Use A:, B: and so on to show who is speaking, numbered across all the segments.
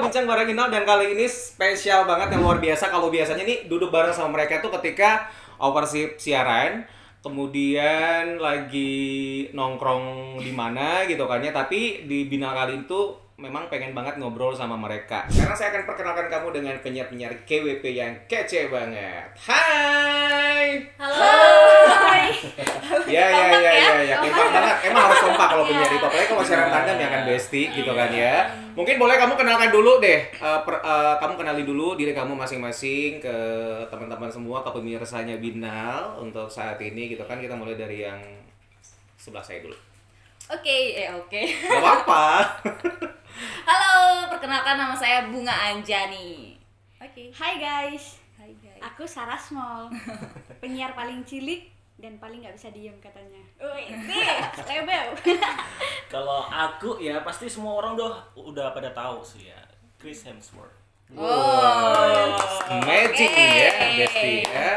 A: bincang bareng Inal dan kali ini spesial banget yang luar biasa. Kalau biasanya nih duduk bareng sama mereka tuh ketika oversip siaran, kemudian lagi nongkrong di mana gitu kan ya. Tapi di Binal kali itu memang pengen banget ngobrol sama mereka. Sekarang saya akan perkenalkan kamu dengan penyiar-penyiar KWP yang kece banget. Hai.
B: Halo. Hai.
A: Ya. Kompak banget. Emang harus kompak kalau penyiar itu. Apalagi kalau siaran tandem ya kan Besti gitu kan ya. Mungkin boleh kamu kenalkan dulu deh. Kamu kenali dulu diri kamu masing-masing ke teman-teman semua, ke pemirsanya Binal untuk saat ini gitu kan. Kita mulai dari yang sebelah saya dulu.
B: Oke.
A: Gak apa-apa.
B: Halo, perkenalkan nama saya Bunga Anjani. Oke.
C: Hai guys,
B: Hai guys.
C: aku Sarah Small, penyiar paling cilik dan paling nggak bisa diem katanya. Lebel.
D: Kalau aku ya pasti semua orang udah pada tahu sih ya, Chris Hemsworth.
A: Magic nih ya, Besti ya.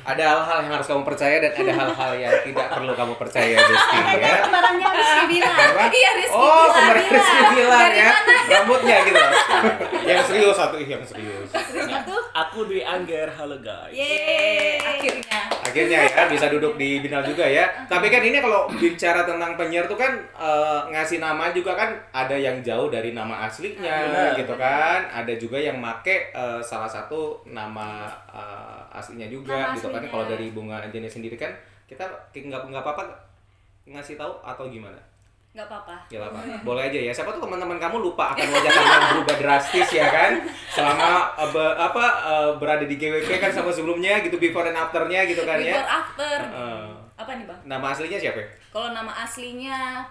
A: Ada hal-hal yang harus kamu percaya dan ada hal-hal yang tidak perlu kamu percaya, Besti ya.
C: Kembarannya Rizky Bilar.
B: Iya, Rizky
A: Oh,
B: Bilar.
A: kemarin Rizky Bilar ya. Rambutnya gitu. Yang serius satu, yang serius.
D: Aku Dwi Angger, halo guys.
C: Yeay.
A: Akhirnya ya bisa duduk di Binal juga ya. Tapi kan ini kalau bicara tentang penyiar tuh kan ngasih nama juga kan ada yang jauh dari nama aslinya gitu kan. Ada juga yang make salah satu nama aslinya juga
C: nama
A: gitu kan.
C: aslinya.
A: Kalau dari Bunga Anjani sendiri kan kita nggak apa-apa ngasih tahu atau gimana?
B: Nggak apa-apa.
A: Ya apa? Boleh aja ya. Siapa tuh teman-teman kamu lupa akan wajah kamu yang berubah drastis ya kan? Selama berada di GWP kan sama sebelumnya gitu, before and after-nya gitu kan ya.
B: Before after. Apa nih, Bang?
A: Nama aslinya siapa ya?
B: Kalau nama aslinya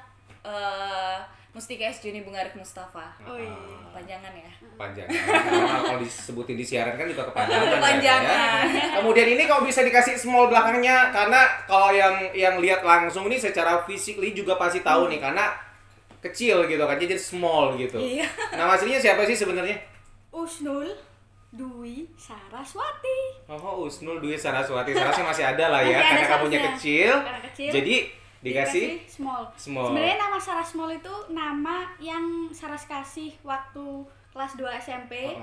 B: Mustika S. Juni Bungarik Mustafa.
C: Oh iya.
B: Panjangan ya.
A: Panjang. Karena kalau disebutin di siaran kan juga kepanjangan.
B: Kepanjangan.
A: Ya. Kemudian ini kalau bisa dikasih small belakangnya karena kalau yang lihat langsung ini secara physically juga pasti tahu nih karena kecil gitu kan jadi small gitu.
B: Iya.
A: Nama aslinya siapa sih sebenarnya?
C: Usnul Dwi Saraswati.
A: Oh, Usnul Dwi Saraswati. Sarasnya masih ada lah ya
C: Masih ada
A: karena kamunya
C: Sarasnya.
A: kecil.
C: Karena kecil.
A: Jadi dikasih
C: Small.
A: Small.
C: Sebenarnya nama Sarah Small itu nama yang Saras kasih waktu kelas 2 SMP.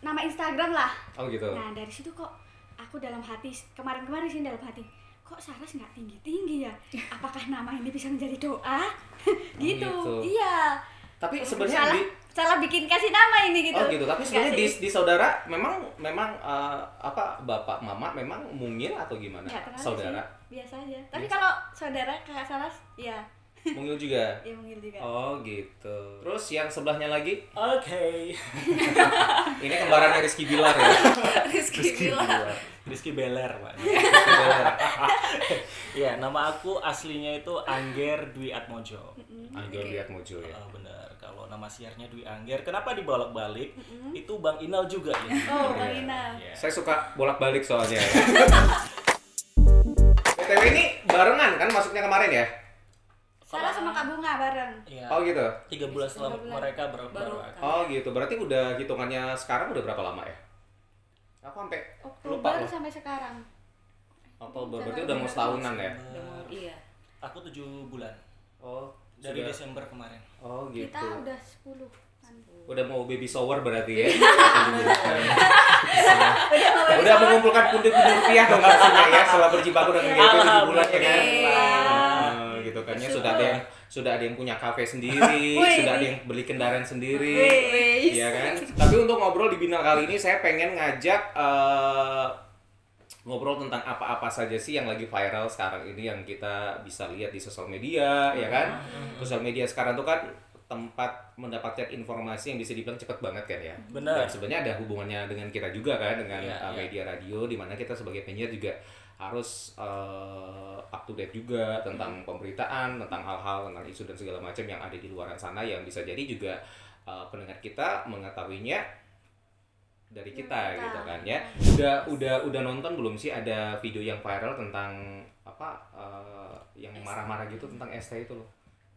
C: Nama Instagram lah.
A: Oh gitu.
C: Nah dari situ kok aku dalam hati kemarin sih dalam hati kok Saras nggak tinggi ya, apakah nama ini bisa menjadi doa gitu. Iya,
A: Tapi sebenarnya
C: salah bikin kasih nama ini gitu.
A: Oh gitu. Tapi sebenarnya
C: Nggak sih?
A: di saudara memang bapak mama memang mungil atau gimana?
C: Nggak terlalu
A: Saudara
C: sih, biasa aja. Tapi
A: Biasa.
C: kalau saudara kakak Saras ya
A: mungil juga.
C: ya mungil juga.
A: Oh gitu. Terus yang sebelahnya lagi
D: Oke.
A: ini kembarannya Rizky Bilar ya.
B: Rizky Bilar.
D: Rizky Beler, Pak.
A: Rizky Bilar.
D: Ya, nama aku aslinya itu Angger Dwi Atmojo.
A: Angger lihat Mojo ya.
D: Benar. Kalau nama siarnya Dwi Angger, kenapa dibolak-balik? Itu Bang Inal juga ya.
C: Oh, Bang Inal.
D: Ya.
A: Saya suka bolak-balik soalnya ya. BTW ini barengan kan masuknya kemarin ya?
C: Saras sama Kak Bunga bareng.
D: Ya.
A: Oh gitu.
D: 3 bulan setelah
C: 3 bulan.
D: mereka baru.
A: Oh gitu. Berarti udah hitungannya sekarang udah berapa lama ya? Aku sampai lupa
C: Oktober
A: loh.
C: sampai sekarang.
A: Oktober. Berarti udah mau setahunan ya?
B: Iya.
D: Aku 7 bulan
A: Oh,
D: dari
A: sudah.
D: Desember kemarin.
A: Oh gitu.
C: Kita udah 10 kan.
A: Udah mau baby shower berarti ya. Udah mengumpulkan pundi-pundi rupiah dong maksudnya ya setelah berjibaku dengan GP 7 bulan ya kan. Gitu kan ya sudah ada yang punya kafe sendiri, sudah ada yang beli kendaraan sendiri. Iya kan? Tapi untuk ngobrol di Binal kali ini saya pengen ngajak ngobrol tentang apa-apa saja sih yang lagi viral sekarang ini yang kita bisa lihat di sosial media ya kan. Sosial media sekarang tuh kan tempat mendapatkan informasi yang bisa dibilang cepat banget kan ya.
D: Benar.
A: Dan sebenarnya ada hubungannya dengan kita juga kan dengan
D: Iya.
A: media radio di mana kita sebagai penyiar juga harus up to date juga tentang pemberitaan, tentang hal-hal, tentang isu dan segala macam yang ada di luar sana yang bisa jadi juga pendengar kita mengetahuinya dari kita gitu kan ya. Udah nonton belum sih ada video yang viral tentang apa yang marah-marah gitu tentang ST itu loh.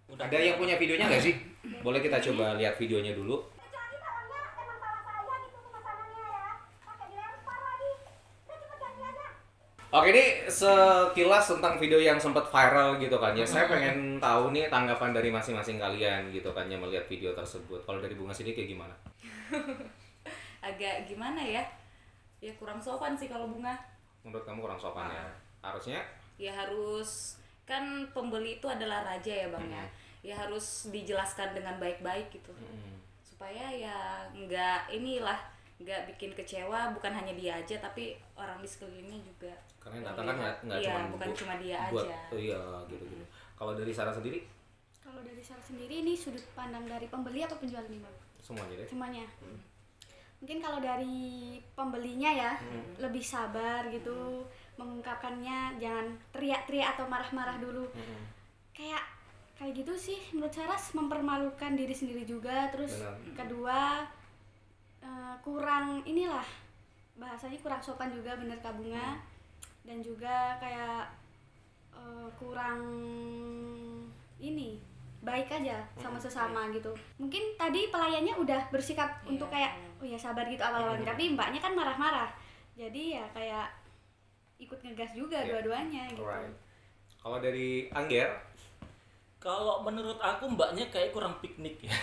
A: Ada yang punya videonya nggak sih? Boleh kita coba lihat videonya dulu.
E: Kecuali barangnya emang salah saya gitu pemesanannya ya. Pakai dilempar lagi. Udah cepet ganti aja.
A: Oke, ini sekilas tentang video yang sempat viral gitu kan ya. Saya pengen tahu nih tanggapan dari masing-masing kalian gitu kan ya melihat video tersebut. Kalau dari Bunga sini kayak gimana?
B: Agak gimana ya? Ya kurang sopan sih kalau Bunga.
A: Menurut kamu kurang sopan ya? Harusnya?
B: Ya harus, kan pembeli itu adalah raja ya Bang ya. Ya harus dijelaskan dengan baik-baik gitu. Supaya ya nggak bikin kecewa, bukan hanya dia aja tapi orang di sekelilingnya juga.
A: Karena yang datang kan nggak
B: iya,
A: cuma
B: bukan cuma dia
A: buat,
B: aja.
A: oh iya gitu-gitu. Kalau dari Sarah sendiri?
C: Kalau dari Sarah sendiri ini sudut pandang dari pembeli atau penjual nih Bang?
A: Semuanya deh.
C: Semuanya. Mungkin kalau dari pembelinya ya lebih sabar gitu mengungkapkannya, jangan teriak-teriak atau marah-marah dulu. Kayak gitu sih menurut Saras, mempermalukan diri sendiri juga. Terus kedua kurang inilah bahasanya, kurang sopan juga, bener Kak Bunga. Dan juga kayak kurang ini baik aja sama sesama gitu. Mungkin tadi pelayannya udah bersikap untuk kayak oh ya sabar gitu awal-awal, tapi mbaknya kan marah-marah. Jadi ya kayak ikut ngegas juga dua-duanya gitu.
A: Alright. Kalau dari Angger?
D: Kalau menurut aku mbaknya kayak kurang piknik ya.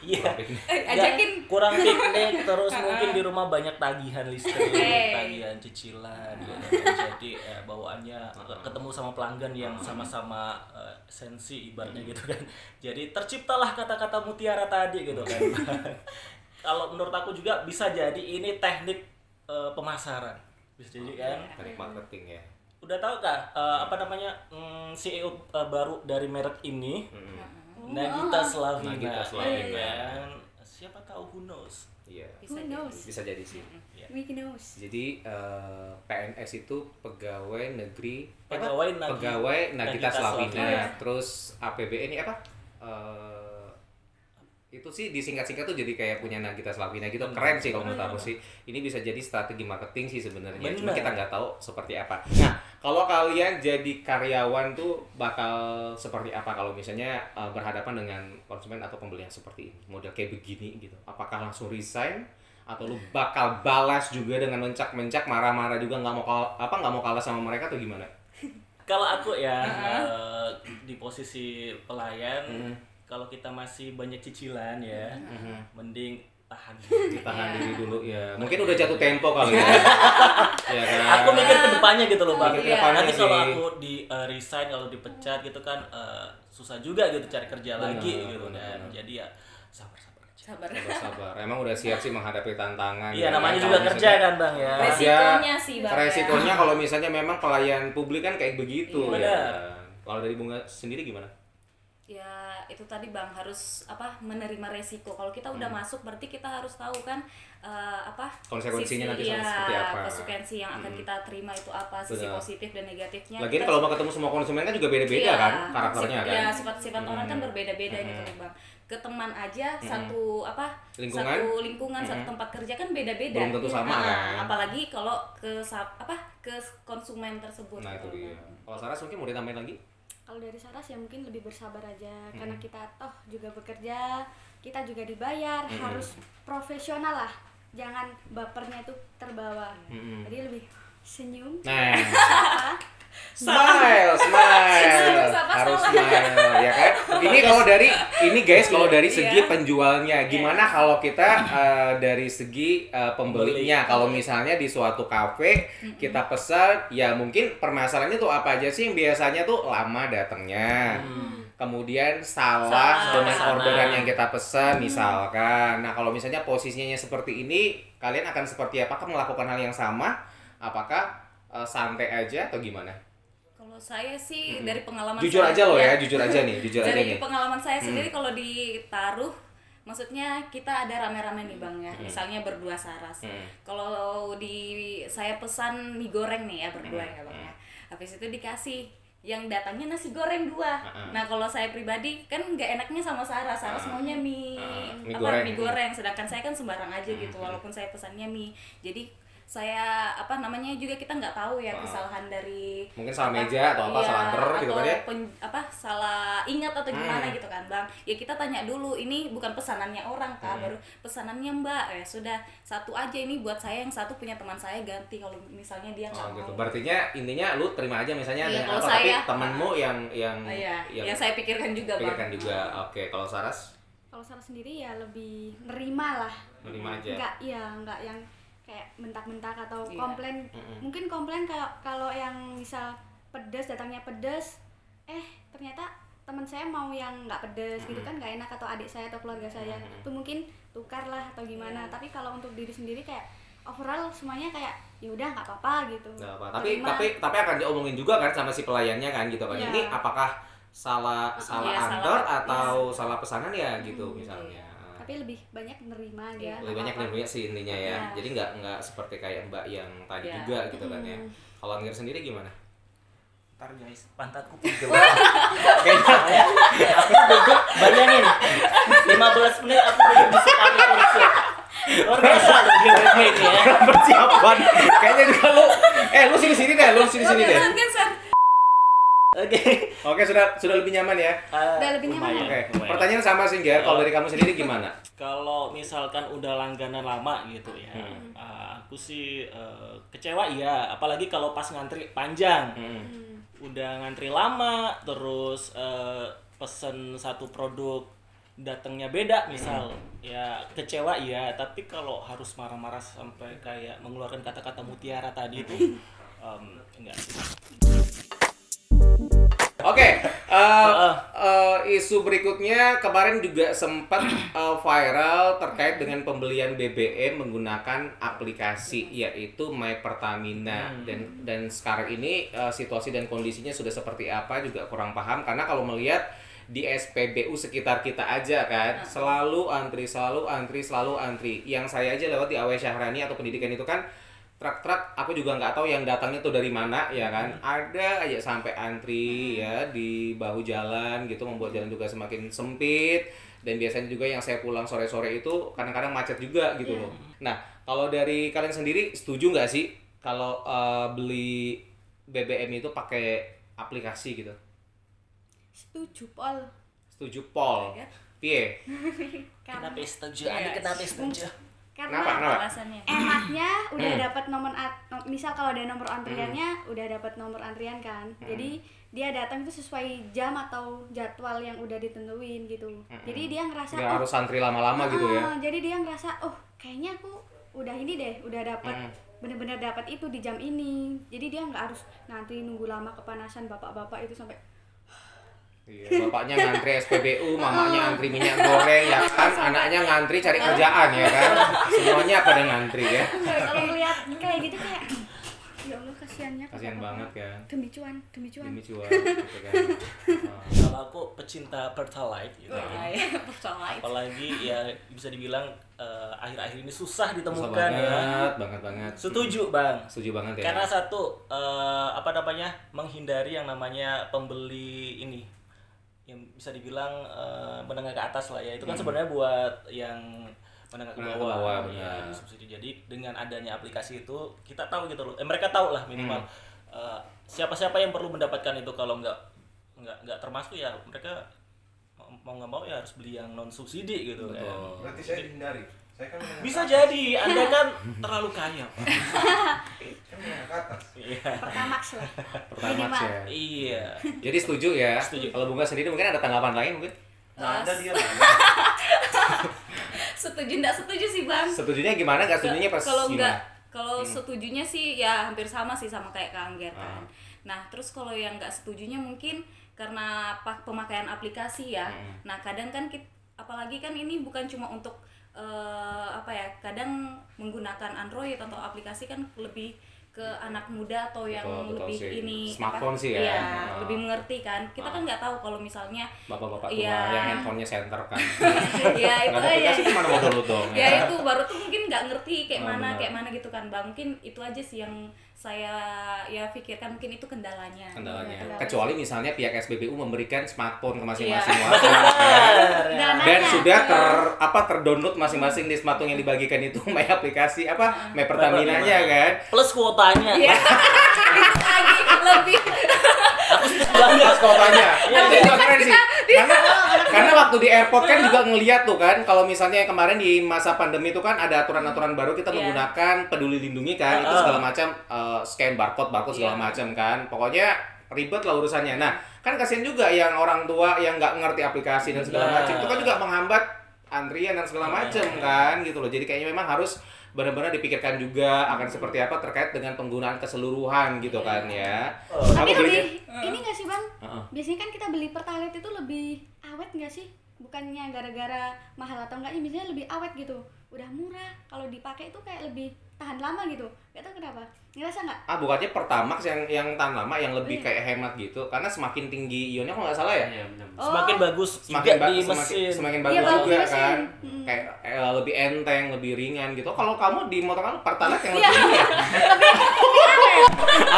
D: Iya.
B: Ajakin.
D: Kurang piknik, terus mungkin di rumah banyak tagihan listrik, tagihan cicilan gitu. Jadi bawaannya ketemu sama pelanggan yang sama-sama sensi ibaratnya gitu kan. Jadi terciptalah kata-kata mutiara tadi gitu kan. Kalau menurut aku juga bisa jadi ini teknik pemasaran. Bisa jadi kan.
A: Teknik marketing ya.
D: Udah tahu kah CEO baru dari merek ini? Nagita Slavina. Kan? Siapa tahu, who knows?
A: Iya.
C: Who knows?
A: Bisa jadi sih.
C: We knows.
A: Jadi PNS itu pegawai negeri
D: Pegawai
A: Nagita Slavina. Terus APBN ini apa? Itu sih disingkat-singkat tuh jadi kayak punya Nagita Slavina gitu. Keren sih kalau menurut aku sih. Ini bisa jadi strategi marketing sih sebenarnya. Cuma kita nggak tahu seperti apa. Nah, kalau kalian jadi karyawan tuh bakal seperti apa kalau misalnya berhadapan dengan konsumen atau pembeli yang seperti ini, model kayak begini gitu? Apakah langsung resign atau lu bakal balas juga dengan mencak-mencak, marah-marah juga, nggak mau kalah sama mereka atau gimana?
D: Kalau aku ya di posisi pelayan, kalau kita masih banyak cicilan ya, mending tahan
A: diri dulu ya. Mungkin udah jatuh tempo kali ya. Ya kan?
D: Aku mikir ke depannya gitu loh Bang.
A: Mikir ke depannya
D: Nanti
A: sih.
D: kalau aku di resign, kalau dipecat gitu kan susah juga gitu cari kerja lagi gitu kan. Jadi ya sabar aja.
B: Sabar.
A: Emang udah siap sih menghadapi tantangan.
D: Iya,
A: ya,
D: namanya
A: kan?
D: juga
A: Kalau
D: kerja kan Bang ya.
B: Resikonya sih Bang.
A: Resikonya kalau misalnya memang pelayan publik kan kayak begitu.
D: Iya,
A: Ya.
D: benar.
A: Kalau dari Bunga sendiri gimana?
B: Ya itu tadi Bang, harus menerima resiko. Kalau kita udah masuk berarti kita harus tahu kan
A: konsekuensinya nanti
B: sisi,
A: seperti apa.
B: konsekuensi yang akan kita terima itu apa, sisi
A: Benar.
B: positif dan negatifnya.
A: Lagian
B: Kita-
A: kalau mau ketemu semua konsumen kan juga beda-beda kan karakternya kan.
B: Ya sifat-sifat orang kan berbeda-beda gitu loh Bang. Ke teman aja satu lingkungan, satu tempat kerja kan beda-beda.
A: Belum tentu sama kan.
B: Apalagi kalau ke konsumen tersebut.
A: Nah itu
B: gitu,
A: dia.
B: Bang.
A: Kalau Saras mungkin mau ditambahin lagi?
C: Kalau dari Saras ya mungkin lebih bersabar aja, karena kita toh juga bekerja, kita juga dibayar, harus profesional lah, jangan bapernya itu terbawa. Jadi lebih senyum.
A: Nah,
C: Apa?
A: smile, harus smile, ya kan? Ini kalau dari segi penjualnya, gimana kalau kita dari segi pembelinya? Kalau misalnya di suatu kafe kita pesan, ya mungkin permasalahannya tuh apa aja sih? Yang biasanya tuh lama datangnya, kemudian salah dengan orderan yang kita pesan misalkan. Nah kalau misalnya posisinya seperti ini, kalian akan seperti apakah melakukan hal yang sama? Apakah santai aja atau gimana?
B: Kalau saya sih dari pengalaman
A: Jujur
B: saya,
A: aja loh ya, jujur aja nih.
B: dari pengalaman saya sendiri kalau ditaruh, maksudnya kita ada rame-rame nih Bang ya, misalnya berdua Saras. Kalau saya pesan mie goreng nih ya berdua ya Bang ya. Habis itu dikasih yang datangnya nasi goreng 2. Nah kalau saya pribadi kan nggak enaknya sama Saras maunya mie
A: goreng.
B: mie goreng, sedangkan saya kan sembarang aja gitu walaupun saya pesannya mie. Jadi saya apa namanya juga kita nggak tahu ya kesalahan dari
A: mungkin salah meja atau apa, salah anter gitu kan ya,
B: salah ingat atau gimana gitu kan Bang, ya kita tanya dulu, ini bukan pesanannya orang Kak, baru pesanannya Mbak, ya sudah satu aja, ini buat saya, yang satu punya teman saya ganti kalau misalnya dia nggak
A: gitu.
B: mau.
A: Berartinya intinya lu terima aja misalnya
B: Iya,
A: dengan
B: kalau
A: apa, tapi
B: saya,
A: temanmu yang
B: yang saya pikirkan juga Bang.
A: Oke, kalau Saras?
C: Kalau Sarah sendiri ya lebih nerima lah,
A: Nerima aja.
C: Enggak yang kayak mentak-mentak atau
B: Iya.
C: komplain. Mungkin komplain kalau yang misal pedas, datangnya pedas, ternyata teman saya mau yang nggak pedas gitu kan, nggak enak, atau adik saya atau keluarga saya itu mungkin tukar lah atau gimana. Tapi kalau untuk diri sendiri kayak overall semuanya kayak ya udah nggak apa-apa gitu.
A: Nggak apa. Tapi akan diomongin juga kan sama si pelayannya kan gitu kan.
C: Iya.
A: Ini apakah salah antar atau salah pesanan ya gitu misalnya.
C: Tapi lebih banyak nerima aja.
A: Lebih banyak nerima sih intinya ya. Jadi nggak seperti kayak Mbak yang tadi juga gitu kan ya. Kalau Angger sendiri gimana?
D: Ntar guys, pantatku pegel. Kayaknya aku duduk, bayangin 15 menit aku duduk di sekali kursi. Luar biasa loh ini ya.
A: Persiapan. Kayaknya juga lu sini deh, Oke, sudah lebih nyaman ya.
C: Udah lebih nyaman.
A: Oke. Pertanyaan sama sih, Ger. Kalau dari kamu sendiri gimana?
D: Kalau misalkan udah langganan lama gitu ya, aku sih kecewa ya. Apalagi kalau pas ngantri panjang, udah ngantri lama, terus pesen satu produk datangnya beda misal, ya kecewa ya. Tapi kalau harus marah-marah sampai kayak mengeluarkan kata-kata mutiara tadi itu, enggak sih.
A: Oke, isu berikutnya kemarin juga sempat viral terkait dengan pembelian BBM menggunakan aplikasi yaitu My Pertamina, dan sekarang ini situasi dan kondisinya sudah seperti apa juga kurang paham, karena kalau melihat di SPBU sekitar kita aja kan selalu antri. Yang saya aja lewat di AW Syahrani atau pendidikan itu kan truk-truk, aku juga nggak tahu yang datangnya tuh dari mana ya kan, ada aja sampai antri ya di bahu jalan gitu, membuat jalan juga semakin sempit, dan biasanya juga yang saya pulang sore-sore itu kadang-kadang macet juga gitu loh. Nah, kalau dari kalian sendiri setuju nggak sih kalau beli BBM itu pakai aplikasi gitu?
C: Setuju, Pol.
A: Setuju, Pol. Piye?
D: Kenapa setuju? Kenapa setuju?
C: Karena
B: alasannya
C: enaknya udah dapat misal kalau ada nomor antriannya udah dapat nomor antrian kan, jadi dia datang itu sesuai jam atau jadwal yang udah ditentuin gitu. Jadi dia ngerasa
A: nggak harus antri lama-lama gitu ya.
C: Jadi dia ngerasa kayaknya aku udah ini deh, udah dapat bener-bener dapat itu di jam ini. Jadi dia nggak harus nanti nunggu lama kepanasan, bapak-bapak itu sampai
A: iya, bapaknya ngantri SPBU, mamanya ngantri minyak goreng ya kan, anaknya ngantri cari kerjaan ya kan, semuanya pada ngantri ya.
C: Kalau lihat kayak gitu kayak ya Allah, kasihan
A: banget kan,
C: demi cuan
A: gitu kan.
D: Kalau aku pecinta Pertalite gitu
B: Pertalite.
D: apalagi ya bisa dibilang akhir-akhir ini susah ditemukan
A: banget.
D: Setuju banget
A: ya.
D: Karena satu menghindari yang namanya pembeli ini yang bisa dibilang menengah ke atas lah ya, itu kan sebenarnya buat yang menengah ke bawah ya, disubsidi. Jadi dengan adanya aplikasi itu kita tahu gitu loh, mereka tahu lah minimal siapa-siapa yang perlu mendapatkan itu. Kalau nggak termasuk ya mereka mau nggak mau ya harus beli yang non subsidi gitu.
E: Berarti saya dihindari. Saya kan
D: bisa jadi Anda kan terlalu kaya, Pak.
E: Kan menengah ke atas.
C: Pertamax lah.
A: Pertamax ya.
D: Iya.
A: Jadi setuju ya.
D: Setuju.
A: Kalau Bunga sendiri mungkin ada tanggapan lain mungkin?
E: Nah, ada dia.
B: Setuju nggak setuju sih Bang?
A: Setujunya gimana? Nggak setujunya pas
B: kalau setujunya sih ya hampir sama sih sama kayak Kak Angger kan. Nah terus kalau yang nggak setujunya mungkin karena pemakaian aplikasi ya. Nah kadang kan apalagi kan ini bukan cuma untuk kadang menggunakan Android atau aplikasi kan lebih ke anak muda atau yang lebih
A: sih.
B: ini
A: Smartphone sih ya.
B: Lebih mengerti kan. Kita kan nggak tahu kalau misalnya
A: bapak-bapak tua yang handphonenya center kan.
B: ya itu
A: aplikasi mana mau download dong.
B: Ya itu baru tuh mungkin mungkin nggak ngerti kayak
A: benar.
B: mana gitu kan bang. Mungkin itu aja sih yang saya ya pikirkan, mungkin itu kendalanya.
A: Kecuali misalnya pihak SPBU memberikan smartphone ke masing-masing
B: Iya.
A: warga dan sudah terdownload masing-masing di smartphone yang dibagikan itu My aplikasi My Pertamina-nya kan,
D: plus kuotanya.
B: Iya. Itu lagi lebih
A: plus kuotanya. Itu juga keren sih. Karena waktu di airport kan juga ngeliat tuh kan, kalau misalnya kemarin di masa pandemi itu kan ada aturan-aturan baru, kita menggunakan Peduli Lindungi kan, itu segala macam scan barcode segala macam kan. Pokoknya ribet lah urusannya. Nah, kan kasihan juga yang orang tua yang nggak ngerti aplikasi dan segala macam. Itu kan juga menghambat antrian dan segala macam kan gitu loh. Jadi kayaknya memang harus benar-benar dipikirkan juga akan seperti apa terkait dengan penggunaan keseluruhan gitu kan ya.
C: Tapi lebih ini nggak sih bang? Biasanya kan kita beli Pertalite itu lebih awet nggak sih? Bukannya gara-gara mahal atau enggaknya, biasanya lebih awet gitu. Udah murah, kalau dipakai itu kayak lebih tahan lama gitu. Gak tau kenapa. Ngerasa nggak?
A: Bukannya Pertamax yang tahan lama, yang lebih kayak hemat gitu. Karena semakin tinggi ionnya kalau nggak salah ya.
E: Iya, benar.
D: Semakin bagus di mesin.
A: Semakin bagus juga kan. Kayak lebih enteng, lebih ringan gitu. Kalau kamu di motor kamu Pertalite yang lebih ringan ya?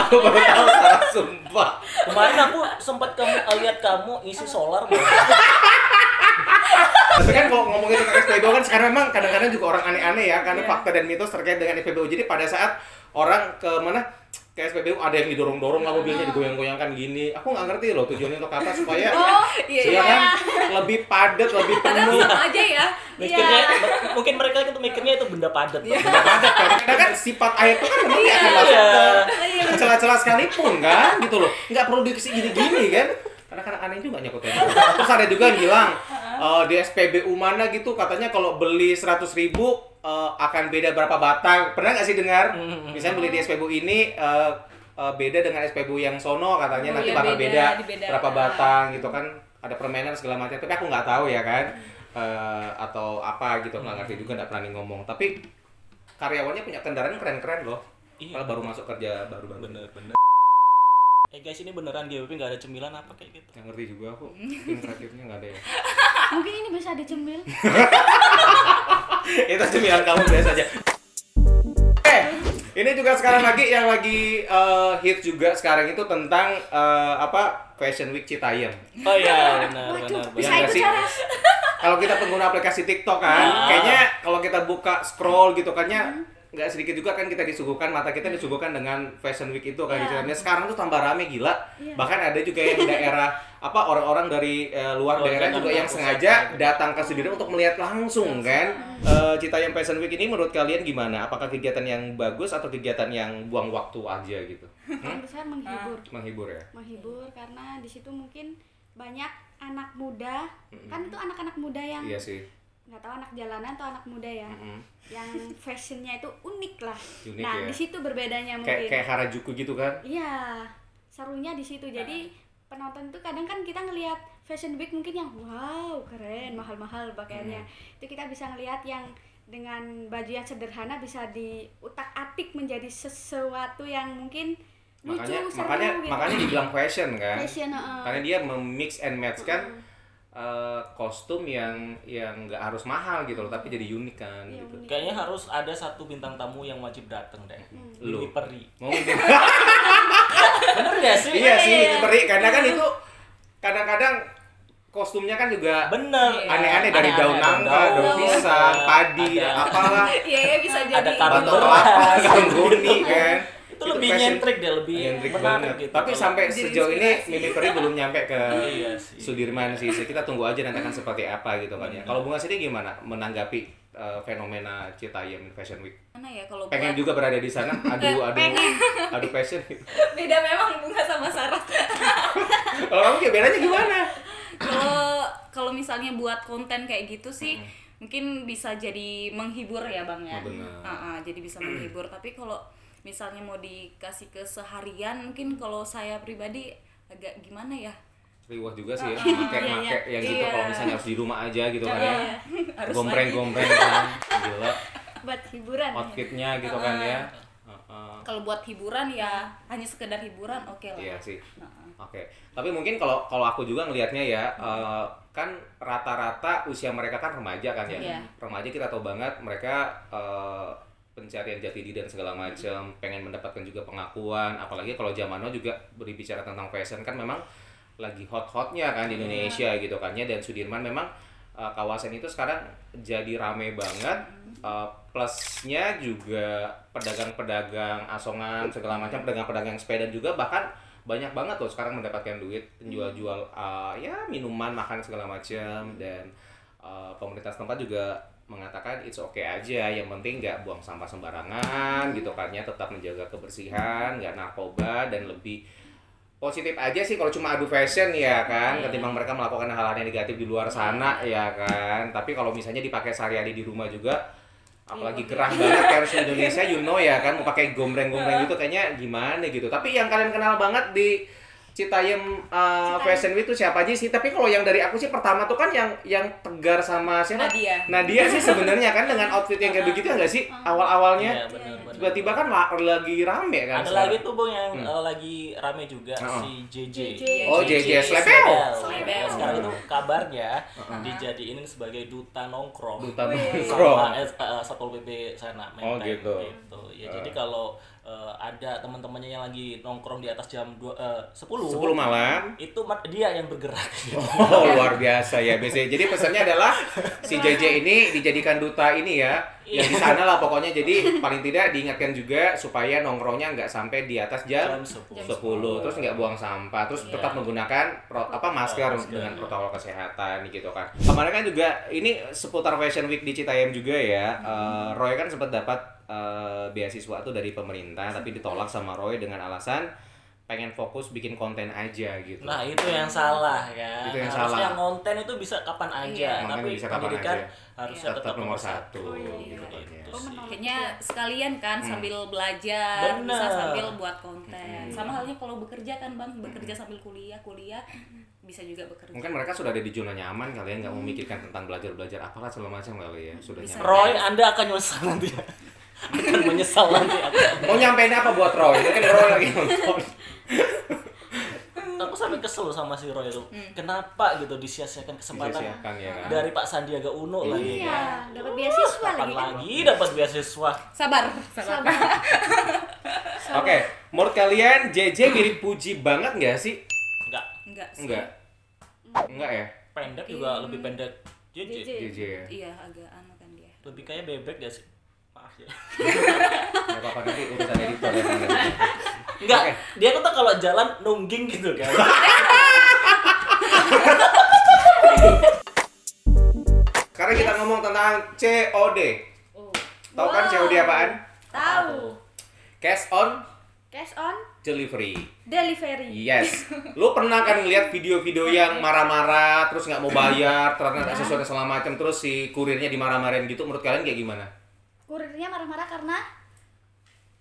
A: Aku baru tahu, salah sumpah.
D: Kemarin aku sempat lihat kamu isi solar.
A: Tapi kan kalau ngomongin tentang SPBU kan sekarang memang kadang-kadang juga orang aneh-aneh ya, karena fakta dan mitos terkait dengan SPBU. Jadi pada saat orang ke mana ke SPBU ada yang didorong-dorong lah mobilnya, digoyang-goyangkan gini. Aku nggak ngerti loh tujuannya untuk apa, supaya
B: iya
A: kan lebih padat, lebih penuh.
B: sama aja ya.
D: Mikirnya mungkin mereka itu mikirnya itu benda padat.
A: Benda padat kan. Karena kan sifat air itu kan memang akan masuk ke celah-celah sekalipun kan gitu loh. Nggak perlu diisi gini-gini kan. Karena kan aneh juga nyakutnya. Terus ada juga yang bilang di SPBU mana gitu katanya kalau beli 100.000 akan beda berapa batang. Pernah nggak sih dengar? Misalnya beli di SPBU ini beda dengan SPBU yang sono katanya nanti bakal beda berapa batang gitu kan. Ada permainan segala macam. Tapi aku nggak tahu ya kan. Atau apa gitu, nggak ngerti juga, nggak berani ngomong. Tapi karyawannya punya kendaraan keren-keren loh. Kalau baru masuk kerja baru-baru.
D: Bener. Guys, ini beneran GWP nggak ada cemilan apa kayak gitu?
A: Yang ngerti juga aku. Mungkin kreatifnya nggak ada ya.
C: Mungkin ini bisa dicemil.
A: Itu cemilan kamu biasa aja. Ini juga sekarang yang lagi hit juga sekarang itu tentang Fashion Week Citayam.
D: Oh iya, benar.
C: Bisa
A: Yang
C: ikut
A: sih?
C: Saras.
A: Kalau kita pengguna aplikasi TikTok kan, kayaknya kalau kita buka scroll gitu kan nggak sedikit juga kan kita disuguhkan, mata kita disuguhkan dengan Fashion Week itu kan. Sekarang tuh tambah rame gila. Bahkan ada juga yang daerah orang-orang dari luar daerah juga yang sengaja datang ke Sudirman untuk melihat langsung kan. Citayam Fashion Week ini menurut kalian gimana? Apakah kegiatan yang bagus atau kegiatan yang buang waktu aja gitu?
C: Menurut saya menghibur.
A: Menghibur ya?
C: Menghibur karena di situ mungkin banyak anak muda. Kan itu anak-anak muda yang
A: Iya sih.
C: nggak tahu anak jalanan atau anak muda ya, yang fashionnya itu unik lah.
A: Unik
C: Nah
A: ya?
C: di situ berbedanya mungkin.
A: Kayak Harajuku gitu kan?
C: Iya, serunya di situ. Jadi penonton tuh kadang kan kita ngelihat Fashion Week mungkin yang wow keren, mahal-mahal pakaiannya. Itu kita bisa ngelihat yang dengan baju yang sederhana bisa diutak-atik menjadi sesuatu yang mungkin lucu, seru gitu.
A: Makanya dibilang fashion kan?
C: Fashion,
A: Karena dia mix and match kan. Kostum yang nggak harus mahal gitu loh, tapi jadi unik kan gitu.
C: Unik.
D: Kayaknya harus ada satu bintang tamu yang wajib datang deh.
A: Lu.
D: Mimi Peri.
A: Mau
D: Bener gak sih?
A: Iya sih, Peri. Karena kan itu kadang-kadang kostumnya kan juga
D: bener
A: aneh-aneh, dari daun nangka, daun pisang, padi, apalah.
B: Iya bisa jadi.
D: Ada karung
A: Batok kelapa, karung goni kan.
D: itu lebih nyentrik deh, lebih
A: nyentrik
D: menarik
A: banget
D: gitu.
A: Tapi sampai sejauh ini Mimi Peri belum nyampe ke
D: Iya sih.
A: Sudirman sih. Kita tunggu aja nanti akan seperti apa gitu kan ya. Kalau Bunga sendiri gimana menanggapi fenomena Citayam Fashion Week?
B: Mana ya kalau
A: Pengen
B: buat
A: juga berada di sana, adu fashion gitu.
B: beda memang Bunga sama Sarah.
A: Kalau kamu kayak bedanya gimana?
B: Kalau misalnya buat konten kayak gitu sih mungkin bisa jadi menghibur ya Bang ya.
A: Benar.
B: Jadi bisa menghibur, tapi kalau misalnya mau dikasih keseharian mungkin kalau saya pribadi agak gimana ya?
A: Riwah juga sih ya, make yang gitu kalau misalnya harus di rumah aja gitu kan ya.
B: Harus
A: Gombreng-gombreng kan, gila.
C: Buat hiburan.
A: Outfitnya gitu kan ya.
B: kalau buat hiburan ya hanya sekedar hiburan oke lah.
A: Iya sih.
B: Nah.
A: Oke. Tapi mungkin kalau aku juga ngelihatnya ya, kan rata-rata usia mereka kan remaja kan ya.
B: Iya.
A: Remaja kita tahu banget mereka pencarian jati diri dan segala macam, pengen mendapatkan juga pengakuan. Apalagi kalau zaman now juga berbicara tentang fashion kan memang lagi hot-hotnya kan di Indonesia gitu kan ya. Dan Sudirman memang kawasan itu sekarang jadi rame banget. Plusnya juga pedagang-pedagang asongan segala macam, pedagang-pedagang sepeda juga bahkan banyak banget loh sekarang mendapatkan duit penjual-jual ya minuman, makan segala macam. Dan pemerintah setempat juga mengatakan it's okay aja, yang penting nggak buang sampah sembarangan gitu kan ya, tetap menjaga kebersihan, nggak narkoba, dan lebih positif aja sih kalau cuma adu fashion ya kan, ketimbang mereka melakukan hal-hal yang negatif di luar sana ya kan. Tapi kalau misalnya dipakai sehari-hari di rumah juga, apalagi gerah banget kan di Indonesia, you know ya kan, mau pakai gombreng-gombreng gitu kayaknya gimana gitu. Tapi yang kalian kenal banget di Citayam Fashion Week itu siapa aja sih? Tapi kalau yang dari aku sih pertama tuh kan yang Tegar sama siapa? Nadia sih sebenarnya kan dengan outfit yang kayak begitu enggak sih awal-awalnya?
D: Iya, benar.
A: Tiba-tiba kan lagi rame kan.
D: Ada lagi tuh Bung yang lagi rame juga si JJ.
A: Oh, JJ Slebel.
D: Sekarang itu kabarnya dijadiin sebagai duta nongkrong.
A: Duta nongkrong.
D: Sama Satpol PP sana.
A: Oh gitu.
D: Ya jadi kalau ada teman-temannya yang lagi nongkrong di atas jam 10
A: malam
D: itu dia yang bergerak.
A: Oh luar biasa ya biasanya. Jadi pesannya adalah si JJ ini dijadikan duta ini ya, yang di sana lah pokoknya. Jadi paling tidak diingatkan juga supaya nongkrongnya nggak sampai di atas jam 10. Terus nggak buang sampah, terus tetap menggunakan masker dengan protokol kesehatan gitu kan. Kemarin kan juga ini seputar Fashion Week di Citayam juga ya. Roy kan sempat dapat beasiswa tuh dari pemerintah, tapi ditolak sama Roy dengan alasan pengen fokus bikin konten aja gitu.
D: Nah itu yang salah ya.
A: Itu yang
D: harusnya
A: salah.
D: konten itu bisa kapan aja, tapi
A: bisa kapan
D: pendidikan
A: aja.
D: harusnya tetap nomor satu.
A: Gitu.
B: Kayaknya sekalian kan sambil belajar,
D: Bener.
B: bisa sambil buat konten. Sama halnya kalau bekerja kan Bang, bekerja sambil kuliah bisa juga bekerja.
A: Mungkin mereka sudah ada di zona nyaman kali ya, nggak memikirkan tentang belajar apalah segala macam kali ya, sudah
B: Bisa.
A: nyaman.
D: Roy, Anda akan menyesal nanti. Akan menyesal nanti.
A: Mau nyampein apa buat Roy? Mungkin Roy lagi nonton.
D: Aku sampai kesel sama si Roy itu. Kenapa gitu disia-siakan kesempatan
A: Disia-siakan, ya kan?
D: dari Pak Sandiaga Uno lagi.
C: Iya, dapat beasiswa
D: Kapan
C: lagi kan.
D: lagi dapat beasiswa?
B: Sabar.
A: Oke, menurut kalian JJ mirip Puji banget nggak sih?
D: Enggak.
B: Sih.
A: Enggak ya?
D: Pendek juga lebih pendek. JJ.
A: JJ ya?
B: Iya, agak anu kan dia.
D: Lebih kayak bebek gak sih? Maaf ya.
A: Nggak apa-apa, nanti urusan editor ya.
D: Enggak, dia tuh kalau jalan nungging gitu kan.
A: Sekarang kita ngomong tentang COD. Tahu kan COD apaan?
C: Tahu.
A: Cash on
C: Cash on
A: delivery.
C: delivery.
A: Yes. Lu pernah kan ngeliat video-video yang marah-marah terus nggak mau bayar, ternyata sesuatu segala macam, terus si kurirnya dimarah-marahin gitu. Menurut kalian kayak gimana?
C: Kurirnya marah-marah karena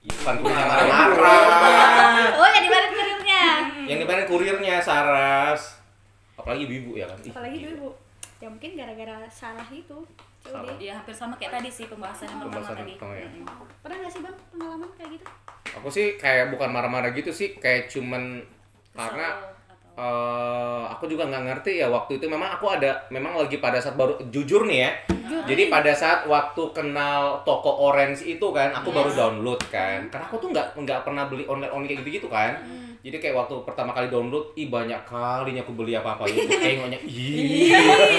A: Bukan kurirnya marah-marah.
C: oh ya dimarahin kurirnya.
A: Yang dimarahin kurirnya Saras. Apalagi ibu ya kan? Ih,
C: Apalagi
A: gila.
C: dulu. Ya mungkin gara-gara salah itu.
A: Salah.
C: COD.
B: Iya, hampir sama kayak tadi sih pembahasan yang pertama
A: Pembahasan
B: tadi.
A: pertama ya.
C: Pernah nggak sih Bang pengalaman kayak gitu?
A: Aku sih kayak bukan marah-marah gitu sih, kayak cuman karena aku juga nggak ngerti ya waktu itu. Memang aku memang lagi pada saat baru jujur nih ya. Jadi pada saat waktu kenal toko Orange itu kan, aku baru download kan. Karena aku tuh nggak pernah beli online kayak gitu kan. Jadi kayak waktu pertama kali download, banyak kalinya aku beli apa-apa gitu. Kayaknya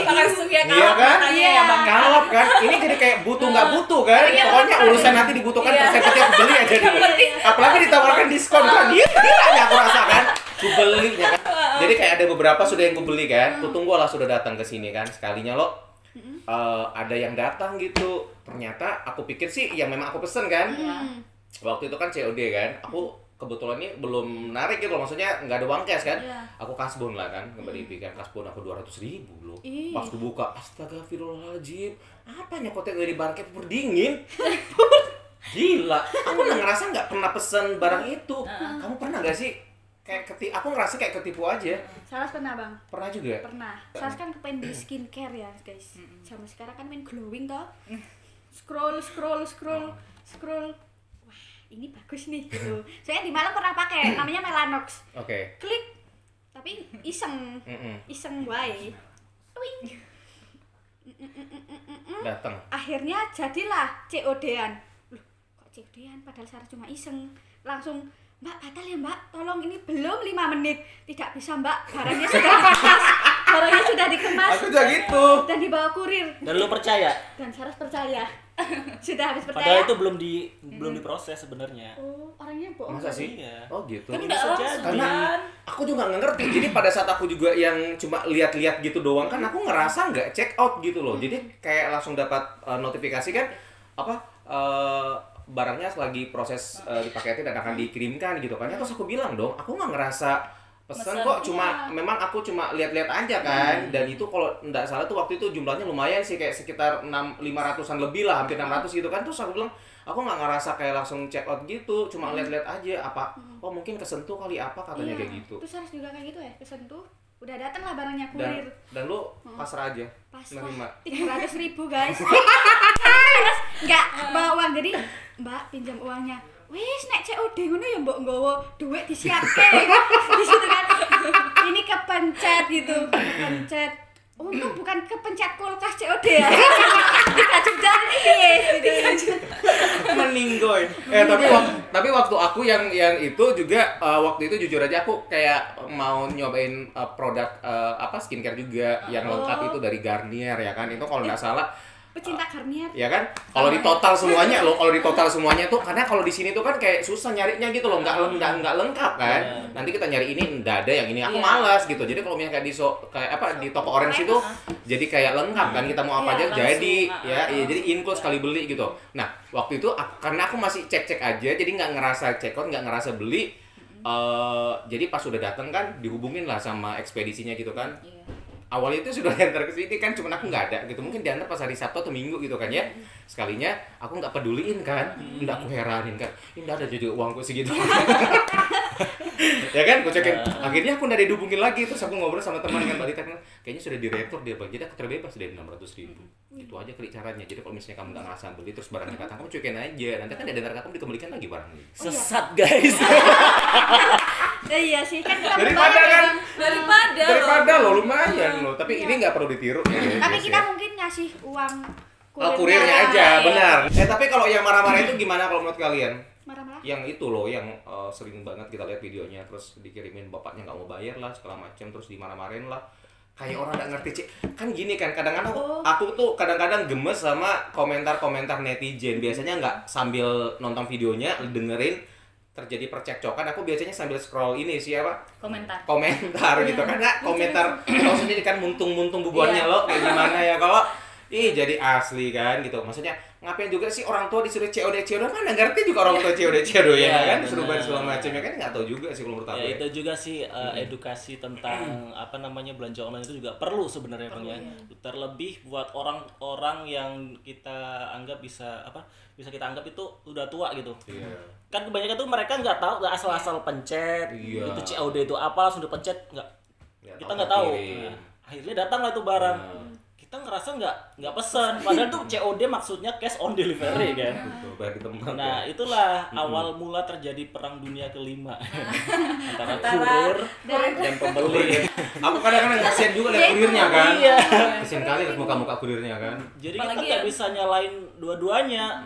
B: Langsung ya
A: iya kan?
B: katanya ya Bang.
A: Kalap kan? Ini jadi kayak butuh nggak butuh kan? Pokoknya urusan nanti dibutuhkan persepsinya aku beli aja dulu. Apalagi ditawarkan diskon kan? Dia aja aku rasakan. Aku beli ya kan? Jadi kayak ada beberapa sudah yang aku beli kan? Kutunggu lah sudah datang ke sini kan? Sekalinya lo ada yang datang gitu. Ternyata aku pikir sih yang memang aku pesen kan? Waktu itu kan COD kan? Aku kebetulan ini belum narik gitu, maksudnya nggak ada uang cash kan? Aku kasbon lah kan, kembali kan kasbon aku 200.000 loh. Pas aku buka, astagfirullahaladzim, apa nyokotnya dari barangnya berdingin? Gila, aku udah ngerasa nggak pernah pesen barang itu. Kamu pernah nggak sih? Kayak aku ngerasa kayak ketipu aja.
C: Saras pernah Bang?
A: Pernah juga?
C: Pernah. Saras kan kepengen di skincare ya guys. Sama sekarang kan main glowing toh. Scroll. Wah, ini bagus nih gitu. Saya di Malang pernah pakai namanya Melanox.
A: Oke.
C: Klik tapi iseng wae. Twing.
A: Datang.
C: Akhirnya jadilah COD-an. Loh, kok COD-an padahal saya cuma iseng. Langsung, Mbak, batal ya Mbak, tolong ini belum 5 menit. Tidak bisa Mbak, barangnya sudah dikemas. Barangnya sudah dikemas.
A: Aku juga gitu.
C: Dan dibawa kurir.
D: Dan lu percaya?
C: Dan Saras percaya. Sudah habis percaya.
D: Padahal itu belum diproses sebenarnya.
C: Oh, orangnya bohong.
A: Masa sih?
D: Iya.
A: Oh gitu.
B: Kan
D: Ini
B: nggak
D: bisa
B: langsung
D: jadi.
A: Karena aku juga nggak ngerti. Jadi pada saat aku juga yang cuma lihat-lihat gitu doang kan, aku ngerasa nggak check out gitu loh. Jadi kayak langsung dapat notifikasi kan apa barangnya lagi proses dipaketin dan akan dikirimkan gitu kan. Terus aku bilang dong, aku nggak ngerasa pesan kok, cuma memang aku cuma lihat-lihat aja kan. Dan itu kalau nggak salah tuh waktu itu jumlahnya lumayan sih, kayak sekitar 500-an lebih lah, hampir 600 gitu kan. Terus aku bilang aku nggak ngerasa kayak langsung check out gitu, cuma lihat-lihat aja apa oh mungkin kesentuh kali apa katanya kayak gitu.
C: Terus Saras juga kayak gitu ya, kesentuh. Udah datang lah barangnya
A: Dan
C: kurir.
A: lu pasrah aja
C: Pasrah.
A: nerima.
C: 300.000 guys. Terus nggak bawa uang, jadi Mbak pinjam uangnya. Wis nek COD ngono ya mbok nggawa dhuwit disiapke. Di situ kan. Ini kepencet gitu. Kepencet. Untung bukan kepencet kulkas COD ya. Dikajudan piye gitu.
A: Meninggoy. Tapi waktu aku yang itu juga waktu itu jujur aja aku kayak mau nyobain produk skincare juga yang lengkap itu dari Garnier ya kan. Itu kalau nggak salah
C: pecinta Garnier.
A: ya kan, kalau di total semuanya loh, kalau di total semuanya tuh karena kalau di sini tuh kan kayak susah nyarinya gitu loh, nggak lengkap kan. Nanti kita nyari ini nggak ada yang ini, aku malas gitu. Jadi kalau misalnya kayak di toko orange itu jadi kayak lengkap kan, kita mau apa aja jadi ya, jadi include sekali beli gitu. Nah waktu itu karena aku masih cek aja, jadi nggak ngerasa check out, nggak ngerasa beli. Jadi pas sudah datang kan dihubungin lah sama ekspedisinya gitu kan. Awalnya itu sudah diantar ke sini kan, cuman aku nggak ada gitu. Mungkin diantar pas hari Sabtu atau Minggu gitu kan ya. Sekalinya aku nggak peduliin kan, nggak aku heranin kan. Ini nggak ada juga uangku segitu. Ya kan, gue cekin. Akhirnya aku nggak dihubungin lagi. Terus aku ngobrol sama teman kan, Mbak Dita, kayaknya sudah diretur dia bang. Jadi aku terbebas dari 600.000. Itu aja klik caranya. Jadi kalau misalnya kamu nggak ngerasa beli terus barangnya datang, kamu cuekin aja. Nanti kan diantar kamu dikembalikan lagi barangnya.
D: Sesat guys.
C: Iya sih kan kita
A: Daripada
C: berbayar,
A: kan,
C: Bang.
A: daripada lo lumayan lo. Tapi ini nggak perlu ditiru.
C: Tapi kita mungkin ngasih uang
A: kurirnya aja, benar. Tapi kalau yang marah-marah itu gimana kalau menurut kalian?
C: Marah-marah?
A: Yang itu loh, yang sering banget kita lihat videonya, terus dikirimin bapaknya nggak mau bayar lah, segala macam, terus dimarah-marahin lah. Kayak orang nggak ngerti, kan gini kan, kadang-kadang aku tuh kadang-kadang gemes sama komentar-komentar netizen. Biasanya nggak sambil nonton videonya, dengerin terjadi percekcokan, aku biasanya sambil scroll ini sih apa? Komentar gitu kan, nah, komentar tahu sendiri kan muntung-muntung bubuannya lo kayak gimana ya kalau jadi asli kan gitu. Maksudnya ngapain juga sih orang tua disuruh COD kan nggak ngerti juga orang tua COD ya kan, disuruh bayar segala macam ya kan, nggak tahu juga sih kalau menurut aku.
D: Ya itu juga sih edukasi tentang belanja online itu juga perlu sebenarnya Bang ya. Terlebih buat orang-orang yang kita anggap bisa kita anggap itu udah tua gitu. Kan kebanyakan tuh mereka nggak tahu, nggak asal-asal pencet itu COD itu apa, langsung dipencet kita nggak tahu. Nah, akhirnya datanglah tuh barang. Kita ngerasa nggak pesan, padahal tuh COD maksudnya cash on delivery kan.
A: Bayar di tempat.
D: Nah itulah awal mula terjadi perang dunia kelima antara kurir dan pembeli.
A: Aku kadang-kadang kasihan juga lihat kurirnya kan.
D: Iya.
A: Kasihan kali lihat muka-muka kurirnya kan.
D: Jadi kita nggak bisa nyalain dua-duanya.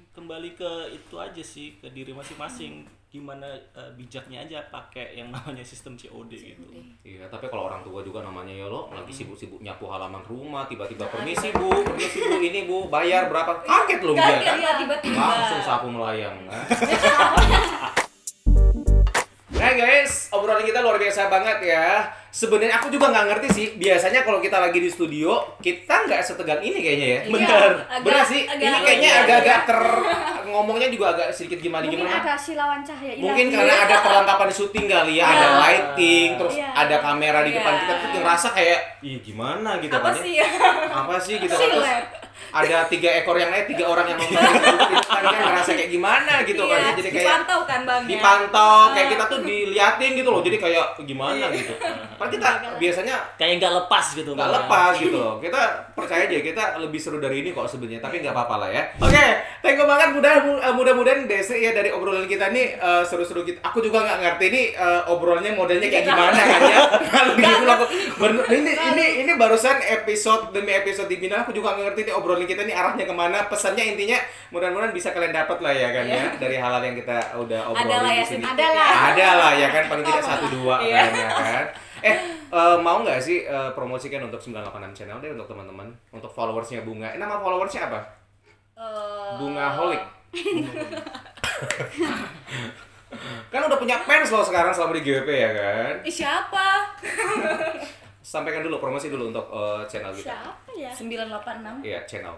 D: Kembali ke itu aja sih, ke diri masing-masing. Gimana bijaknya aja pakai yang namanya sistem COD gitu.
A: Iya, tapi kalau orang tua juga namanya ya lo lagi sibuk-sibuk nyapu halaman rumah, tiba-tiba permisi bu, ini bu, bayar berapa? Kaget lo dia kan?
B: Tiba-tiba.
A: Langsung sapu melayang. Nah guys, obrolan kita luar biasa banget ya. Sebenarnya aku juga nggak ngerti sih. Biasanya kalau kita lagi di studio, kita nggak setegang ini kayaknya ya. Benar sih. Ini kayaknya agak-agak ngomongnya juga agak sedikit gimana.
C: Mungkin ada silawan cahaya ilahi.
A: Mungkin karena ada perlengkapan syuting kali ya, ada lighting, terus ada kamera di depan kita tuh ngerasa kayak, gimana gitu kan ya. Apa sih gitu kan. Ada 3 ekor yang naik, 3 orang yang nonton gitu kan ngerasa kayak gimana gitu kan. Jadi kayak
B: dipantau kan Bang.
A: Dipantau, kayak kita tuh diliatin gitu loh. Jadi kayak gimana gitu. Kan kita biasanya
D: kayak nggak lepas gitu.
A: nggak lepas gitu. Kita percaya aja kita lebih seru dari ini kok sebenarnya, tapi nggak apa-apa lah ya. Oke, thank you banget. Mudah-mudahan Desi ya dari obrolan kita nih seru-seru gitu. Aku juga nggak ngerti nih obrolannya modelnya kayak gimana kan ya. Kalau gitu aku ini barusan episode demi episode di Bina, aku juga nggak ngerti nih obrolan kita nih arahnya kemana. Pesannya intinya mudah-mudahan bisa kalian dapat lah ya kan ya dari hal-hal yang kita udah obrolin di sini. Ada lah ya kan, paling tidak 1-2 kan ya kan. Mau nggak sih promosikan untuk 986 channel deh untuk teman-teman, untuk followersnya Bunga. Nama followersnya apa? Bunga Holic. Kan udah punya fans loh sekarang selama di GWP ya kan?
B: Siapa?
A: Sampaikan dulu, promosi dulu untuk channel kita.
C: Siapa ya?
B: 986.
A: Iya, channel.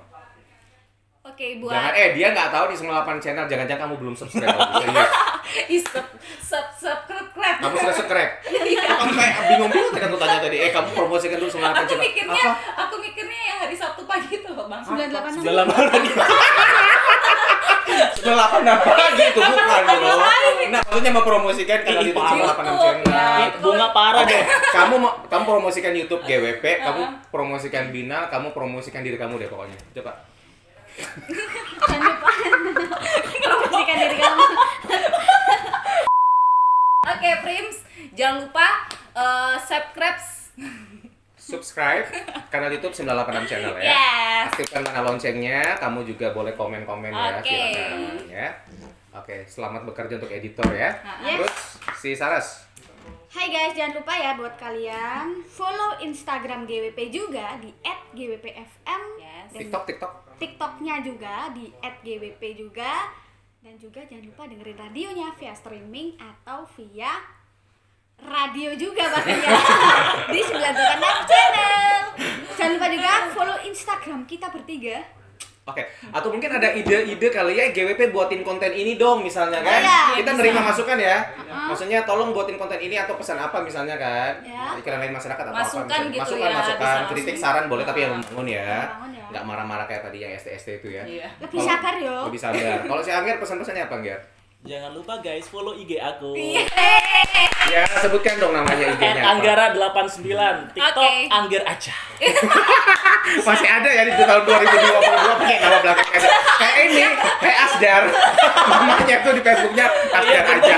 B: Oke, buat
A: Jangan dia nggak tahu di 98 channel, jangan-jangan kamu belum subscribe.
B: subscribe.
A: Kamu sudah subscribe. Kamu kayak bingung-bingung tadi aku tanya tadi. Kamu promosikan dulu 98 channel.
B: Aku mikirnya yang hari Sabtu pagi itu loh, Bang.
C: 98.
A: 98 apa gitu bukan loh. Nah, maksudnya mempromosikan kanal YouTube 986 channel.
D: Bunga parah deh.
A: Kamu promosikan YouTube GWP, kamu promosikan Bina, kamu promosikan diri kamu deh pokoknya. Coba.
C: Jangan lupa promosikan diri kamu.
B: Oke, Prims, jangan lupa
A: subscribe kanal YouTube 986 channel ya.
B: Yes.
A: Aktifkan tanda loncengnya, kamu juga boleh komen-komen ya,
B: Oke.
A: silakan ya. Oke, selamat bekerja untuk editor ya.
C: Yes.
A: Terus si Saras.
C: Hai guys, jangan lupa ya buat kalian follow Instagram GWP juga di @gwpfm.
B: Yes.
C: Dan
A: TikTok.
C: TikToknya juga di @gwp juga. Dan juga jangan lupa dengerin radionya via streaming atau via radio juga bahkan ya di 986 channel. Jangan lupa juga follow Instagram kita bertiga.
A: Oke, atau mungkin ada ide-ide kali ya GWP buatin konten ini dong misalnya kan.
C: Iya,
A: Kita
B: bisa.
A: nerima masukan ya. Maksudnya tolong buatin konten ini atau pesan apa misalnya kan.
C: Ya.
A: Iklan lain masyarakat atau
B: Masukan
A: apa misalnya.
B: gitu
A: Masukan,
B: ya, bisa
A: kritik,
B: langsung.
A: saran boleh tapi yang membangun ya.
C: Membangun ya.
A: Nggak marah-marah kayak tadi yang ST-ST itu ya.
B: Iya.
C: Lebih sabar yo.
A: Lebih sabar. Kalau si Angger pesan-pesannya apa Angger?
D: Jangan lupa guys, follow IG aku.
A: Ya, sebutkan dong namanya IG-nya.
D: Anggara 89, TikTok
B: Oke.
D: Angger aja.
A: Masih ada ya di tahun 2022 pakai nama belakangnya. Kayak ini, kayak Asdar. Namanya tuh di Facebooknya Asdar aja.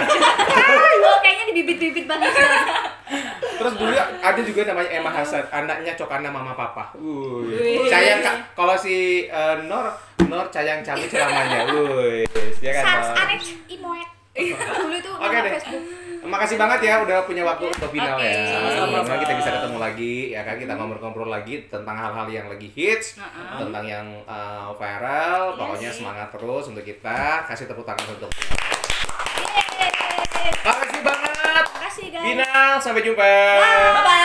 C: Oh, kayaknya di bibit-bibit banget.
A: Terus dulu ada juga namanya Emma Hasan, anaknya Cokana Mama Papa. Sayang Kak, kalau si Nor Cayang Cami ceramanya. Ya kan.
C: Sars
A: Bang?
C: Anet Imoet. Dulu itu
A: Oke
C: nama
A: deh.
C: Facebook.
A: Makasih banget ya udah punya waktu untuk final
B: Oke.
A: ya.
B: Sama-sama.
A: Semoga kita bisa ketemu lagi ya kan, kita ngobrol-ngobrol lagi tentang hal-hal yang lagi hits, tentang yang viral. Pokoknya semangat terus untuk kita. Kasih tepuk tangan untuk. Makasih banget.
C: Makasih guys.
A: Bina, sampai jumpa.
B: Bye-bye.